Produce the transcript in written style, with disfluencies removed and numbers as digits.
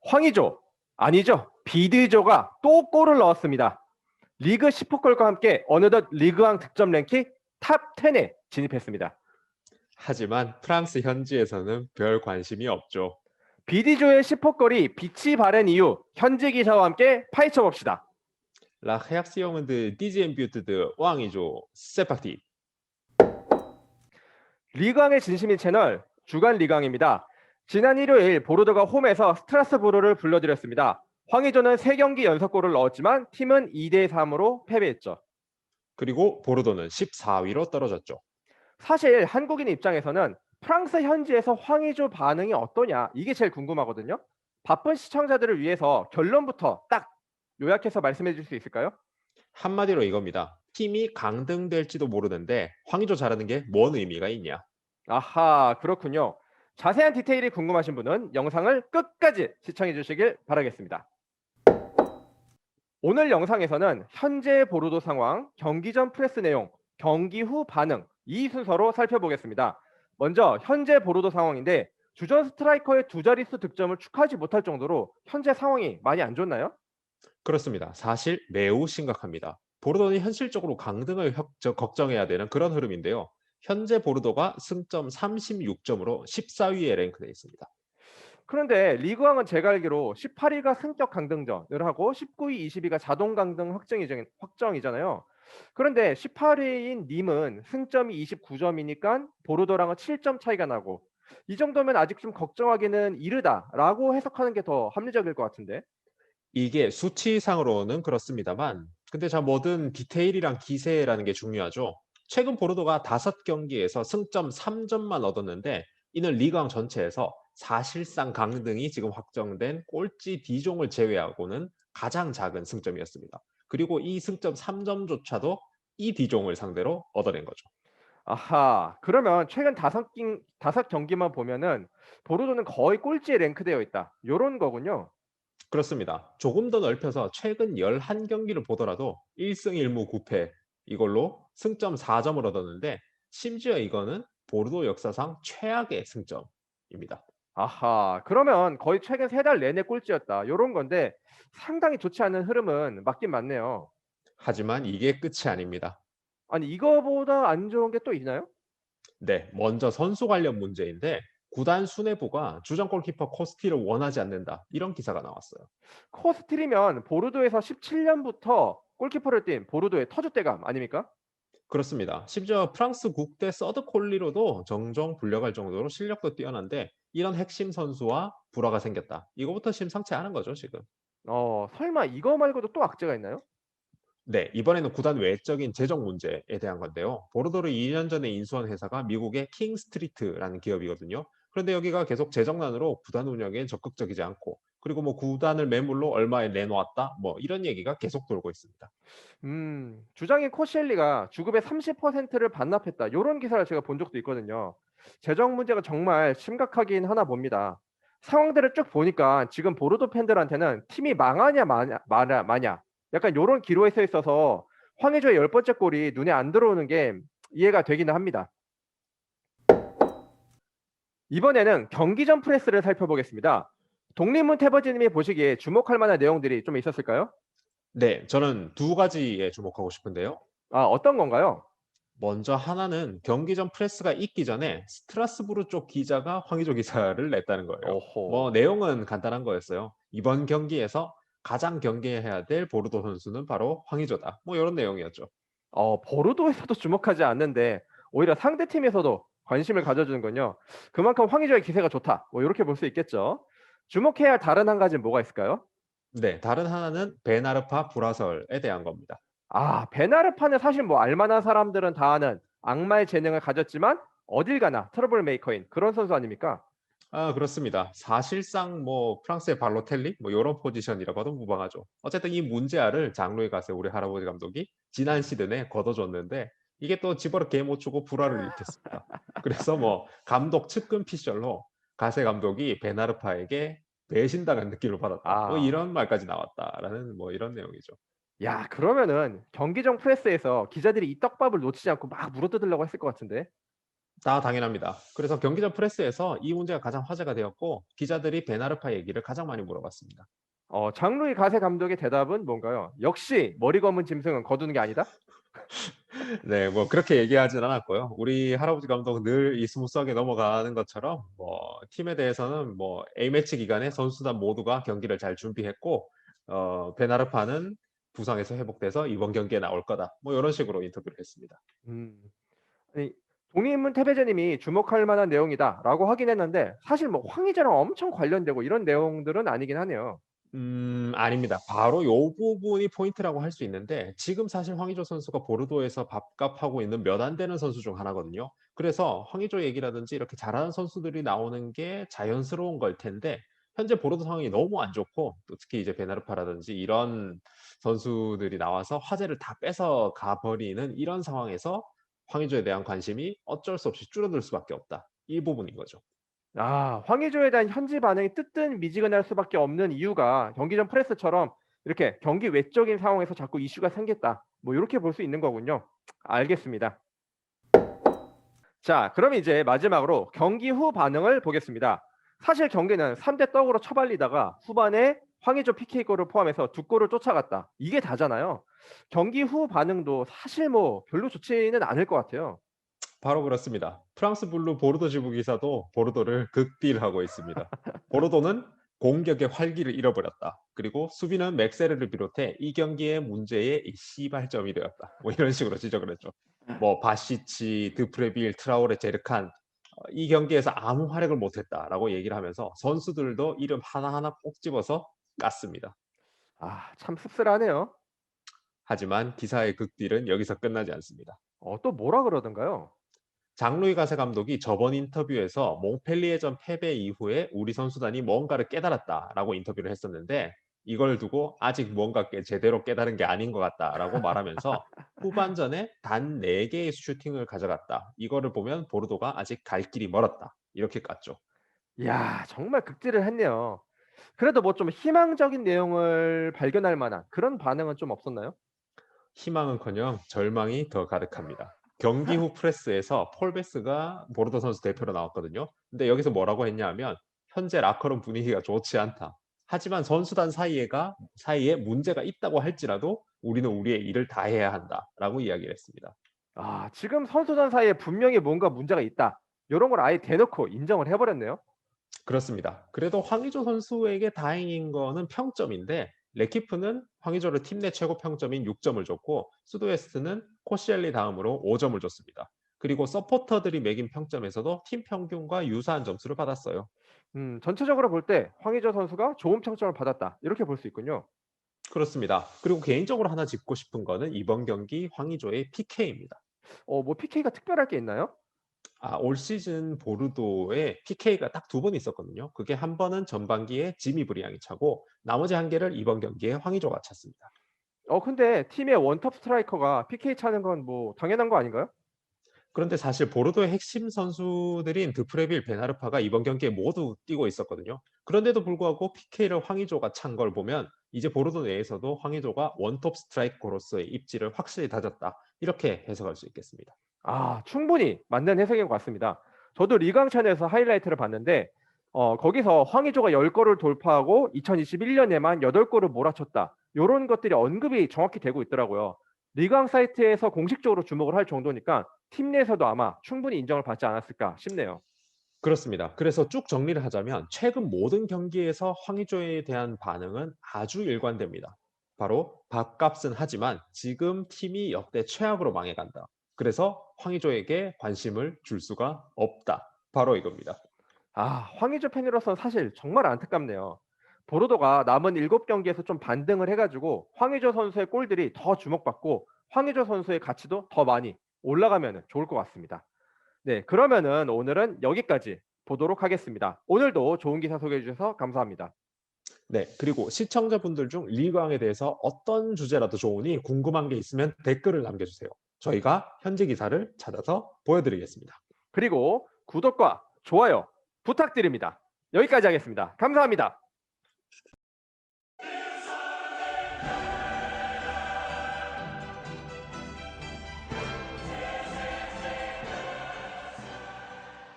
황의조, 아니죠. 비드조가 또 골을 넣었습니다. 리그 10호골과 함께 어느덧 리그왕 득점 랭킹 탑 10에 진입했습니다. 하지만 프랑스 현지에서는 별 관심이 없죠. 비디조의 10호골이 빛이 발한 이유 현지 기사와 함께 파헤쳐 봅시다. La réaction de dixième but de 왕이죠. C'est parti. 리그왕의 진심인 채널 주간 리그왕입니다. 지난 일요일 보르도가 홈에서 스트라스부르를 불러들였습니다. 황의조는 3경기 연속골을 넣었지만 팀은 2대3으로 패배했죠. 그리고 보르도는 14위로 떨어졌죠. 사실 한국인 입장에서는 프랑스 현지에서 황의조 반응이 어떠냐 이게 제일 궁금하거든요. 바쁜 시청자들을 위해서 결론부터 딱 요약해서 말씀해 줄 수 있을까요? 한마디로 이겁니다. 팀이 강등될지도 모르는데 황의조 잘하는 게 뭔 의미가 있냐? 아하, 그렇군요. 자세한 디테일이 궁금하신 분은 영상을 끝까지 시청해 주시길 바라겠습니다. 오늘 영상에서는 현재 보르도 상황, 경기 전 프레스 내용, 경기 후 반응 이 순서로 살펴보겠습니다. 먼저 현재 보르도 상황인데 주전 스트라이커의 두 자릿수 득점을 축하하지 못할 정도로 현재 상황이 많이 안 좋나요? 그렇습니다. 사실 매우 심각합니다. 보르도는 현실적으로 강등을 걱정해야 되는 그런 흐름인데요. 현재 보르도가 승점 36점으로 14위에 랭크되어 있습니다. 그런데 리그왕은 제가 알기로 18위가 승격 강등전을 하고 19위, 20위가 자동 강등 확정이잖아요. 그런데 18위인 님은 승점이 29점이니까 보르도랑은 7점 차이가 나고 이 정도면 아직 좀 걱정하기는 이르다라고 해석하는 게 더 합리적일 것 같은데. 이게 수치상으로는 그렇습니다만 근데 자 뭐든 디테일이랑 기세라는 게 중요하죠. 최근 보르도가 5경기에서 승점 3점만 얻었는데 이는 리그왕 전체에서 사실상 강등이 지금 확정된 꼴찌 디종을 제외하고는 가장 작은 승점이었습니다. 그리고 이 승점 3점조차도 이 디종을 상대로 얻어낸 거죠. 아하, 그러면 최근 5경기만 보면은 보르도는 거의 꼴찌에 랭크되어 있다. 요런 거군요. 그렇습니다. 조금 더 넓혀서 최근 11경기를 보더라도 1승 1무 9패 이걸로 승점 4점을 얻었는데 심지어 이거는 보르도 역사상 최악의 승점입니다. 아하. 그러면 거의 최근 3달 내내 꼴찌였다. 요런 건데 상당히 좋지 않은 흐름은 맞긴 맞네요. 하지만 이게 끝이 아닙니다. 아니 이거보다 안 좋은 게 또 있나요? 네, 먼저 선수 관련 문제인데 구단 수뇌부가 주전 골키퍼 코스티를 원하지 않는다. 이런 기사가 나왔어요. 코스틸이면 보르도에서 17년부터 골키퍼를 뛴 보르도의 터줏대감 아닙니까? 그렇습니다. 심지어 프랑스 국대 서드 콜리로도 정정 불려갈 정도로 실력도 뛰어난데 이런 핵심 선수와 불화가 생겼다. 이거부터 심상치 않은 거죠, 지금. 설마 이거 말고도 또 악재가 있나요? 네, 이번에는 구단 외적인 재정 문제에 대한 건데요. 보르도를 2년 전에 인수한 회사가 미국의 킹스트리트라는 기업이거든요. 그런데 여기가 계속 재정난으로 구단 운영에 적극적이지 않고, 그리고 뭐 구단을 매물로 얼마에 내놓았다, 뭐 이런 얘기가 계속 돌고 있습니다. 주장인 코시엘리가 주급의 30%를 반납했다. 요런 기사를 제가 본 적도 있거든요. 재정 문제가 정말 심각하긴 하나 봅니다. 상황들을 쭉 보니까 지금 보르도 팬들한테는 팀이 망하냐 마냐 약간 요런 기로에 서 있어서 황의조의 10번째 골이 눈에 안 들어오는 게 이해가 되기는 합니다. 이번에는 경기 전 프레스를 살펴보겠습니다. 독립문 태버지님이 보시기에 주목할 만한 내용들이 좀 있었을까요? 네, 저는 두 가지에 주목하고 싶은데요. 아, 어떤 건가요? 먼저 하나는 경기 전 프레스가 있기 전에 스트라스부르 쪽 기자가 황의조 기사를 냈다는 거예요. 뭐 오호. 내용은 간단한 거였어요. 이번 경기에서 가장 경계해야 될 보르도 선수는 바로 황의조다. 뭐 이런 내용이었죠. 보르도에서도 주목하지 않는데 오히려 상대팀에서도 관심을 가져주는군요. 그만큼 황의조의 기세가 좋다. 뭐 이렇게 볼 수 있겠죠. 주목해야 할 다른 한 가지는 뭐가 있을까요? 네, 다른 하나는 베나르파 불화설에 대한 겁니다. 아, 베나르파는 사실 뭐 알만한 사람들은 다 아는 악마의 재능을 가졌지만 어딜 가나 트러블 메이커인 그런 선수 아닙니까? 아, 그렇습니다. 사실상 뭐 프랑스의 발로텔리 뭐 이런 포지션이라고 해도 무방하죠. 어쨌든 이 문제아를 장로에 가서 우리 할아버지 감독이 지난 시즌에 걷어줬는데 이게 또 집어넣게 못 추고 불화를 일으켰습니다. 그래서 뭐 감독 측근 피셜로 가세 감독이 베나르파에게 배신당한 느낌을 받았다. 뭐 아, 이런 말까지 나왔다라는 뭐 이런 내용이죠. 야, 그러면은 경기장 프레스에서 기자들이 이 떡밥을 놓치지 않고 막 물어뜯으려고 했을 것 같은데. 당연합니다. 그래서 경기 전 프레스에서 이 문제가 가장 화제가 되었고 기자들이 베나르파 얘기를 가장 많이 물어봤습니다. 장루이 가세 감독의 대답은 뭔가요? 역시 머리 검은 짐승은 거두는 게 아니다? 네, 뭐 그렇게 얘기하진 않았고요. 우리 할아버지 감독은 늘 이 스무스하게 넘어가는 것처럼 뭐 팀에 대해서는 뭐 A매치 기간에 선수단 모두가 경기를 잘 준비했고 베나르파는 부상에서 회복돼서 이번 경기에 나올 거다. 뭐 이런 식으로 인터뷰를 했습니다. 음. 아니 동의인문 태배자님이 주목할 만한 내용이다라고 하긴 했는데 사실 뭐 황의자랑 엄청 관련되고 이런 내용들은 아니긴 하네요. 아닙니다. 바로 요 부분이 포인트라고 할 수 있는데 지금 사실 황의조 선수가 보르도에서 밥값하고 있는 몇 안 되는 선수 중 하나거든요. 그래서 황의조 얘기라든지 이렇게 잘하는 선수들이 나오는 게 자연스러운 걸 텐데 현재 보르도 상황이 너무 안 좋고 또 특히 이제 베나르파라든지 이런 선수들이 나와서 화제를 다 뺏어가 버리는 이런 상황에서 황의조에 대한 관심이 어쩔 수 없이 줄어들 수밖에 없다. 이 부분인 거죠. 황의조에 대한 현지 반응이 뜨뜻미지근할 수밖에 없는 이유가 경기 전 프레스처럼 이렇게 경기 외적인 상황에서 자꾸 이슈가 생겼다. 뭐 요렇게 볼 수 있는 거군요. 알겠습니다. 자, 그럼 이제 마지막으로 경기 후 반응을 보겠습니다. 사실 경기는 3대 떡으로 처발리다가 후반에 황의조 PK골을 포함해서 두 골을 쫓아갔다. 이게 다잖아요. 경기 후 반응도 사실 뭐 별로 좋지는 않을 것 같아요. 바로 그렇습니다. 프랑스 블루 보르도 지부 기사도 보르도를 극딜하고 있습니다. 보르도는 공격의 활기를 잃어버렸다. 그리고 수비는 맥세르를 비롯해 이 경기의 문제의 이 시발점이 되었다. 뭐 이런 식으로 지적을 했죠. 뭐 바시치, 드프레빌, 트라오레, 제르칸 이 경기에서 아무 활약을 못했다라고 얘기를 하면서 선수들도 이름 하나하나 꼭 집어서 깠습니다. 참 씁쓸하네요. 하지만 기사의 극딜은 여기서 끝나지 않습니다. 또 뭐라 그러던가요? 장루이 가세 감독이 저번 인터뷰에서 몽펠리에전 패배 이후에 우리 선수단이 뭔가를 깨달았다라고 인터뷰를 했었는데 이걸 두고 아직 뭔가 제대로 깨달은 게 아닌 것 같다라고 말하면서 후반전에 단 4개의 슈팅을 가져갔다. 이거를 보면 보르도가 아직 갈 길이 멀었다. 이렇게 깠죠. 이야, 정말 극딜을 했네요. 그래도 뭐 좀 희망적인 내용을 발견할 만한 그런 반응은 좀 없었나요? 희망은커녕 절망이 더 가득합니다. 경기 후 프레스에서 폴 베스가 보르도 선수 대표로 나왔거든요. 근데 여기서 뭐라고 했냐면 현재 라커룸 분위기가 좋지 않다. 하지만 선수단 사이에 문제가 있다고 할지라도 우리는 우리의 일을 다해야 한다라고 이야기를 했습니다. 지금 선수단 사이에 분명히 뭔가 문제가 있다. 요런 걸 아예 대놓고 인정을 해 버렸네요. 그렇습니다. 그래도 황의조 선수에게 다행인 거는 평점인데 레키프는 황의조를 팀 내 최고 평점인 6점을 줬고 수도웨스트는 코시엘리 다음으로 5점을 줬습니다. 그리고 서포터들이 매긴 평점에서도 팀 평균과 유사한 점수를 받았어요. 전체적으로 볼 때 황의조 선수가 좋은 평점을 받았다. 이렇게 볼 수 있군요. 그렇습니다. 그리고 개인적으로 하나 짚고 싶은 거는 이번 경기 황의조의 PK입니다. 뭐 PK가 특별할 게 있나요? 올 시즌 보르도에 PK가 딱 2번 있었거든요. 그게 한 번은 전반기에 지미 브리앙이 차고 나머지 한 개를 이번 경기에 황의조가 찼습니다. 근데 팀의 원톱 스트라이커가 PK 차는 건 뭐 당연한 거 아닌가요? 그런데 사실 보르도의 핵심 선수들인 드프레빌, 베나르파가 이번 경기에 모두 뛰고 있었거든요. 그런데도 불구하고 PK를 황의조가 찬 걸 보면 이제 보르도 내에서도 황의조가 원톱 스트라이커로서의 입지를 확실히 다졌다. 이렇게 해석할 수 있겠습니다. 충분히 맞는 해석인 것 같습니다. 저도 리강찬에서 하이라이트를 봤는데 거기서 황의조가 10골을 돌파하고 2021년에만 8골을 몰아쳤다. 요런 것들이 언급이 정확히 되고 있더라고요. 리강 사이트에서 공식적으로 주목을 할 정도니까 팀 내에서도 아마 충분히 인정을 받지 않았을까 싶네요. 그렇습니다. 그래서 쭉 정리를 하자면 최근 모든 경기에서 황의조에 대한 반응은 아주 일관됩니다. 바로 밥값은 하지만 지금 팀이 역대 최악으로 망해간다. 그래서 황의조에게 관심을 줄 수가 없다. 바로 이겁니다. 황의조 팬으로서는 사실 정말 안타깝네요. 보르도가 남은 7경기에서 좀 반등을 해가지고 황의조 선수의 골들이 더 주목받고 황의조 선수의 가치도 더 많이 올라가면 좋을 것 같습니다. 네, 그러면은 오늘은 여기까지 보도록 하겠습니다. 오늘도 좋은 기사 소개해 주셔서 감사합니다. 네, 그리고 시청자분들 중 리그왕에 대해서 어떤 주제라도 좋으니 궁금한 게 있으면 댓글을 남겨주세요. 저희가 현재 기사를 찾아서 보여드리겠습니다. 그리고 구독과 좋아요 부탁드립니다. 여기까지 하겠습니다. 감사합니다.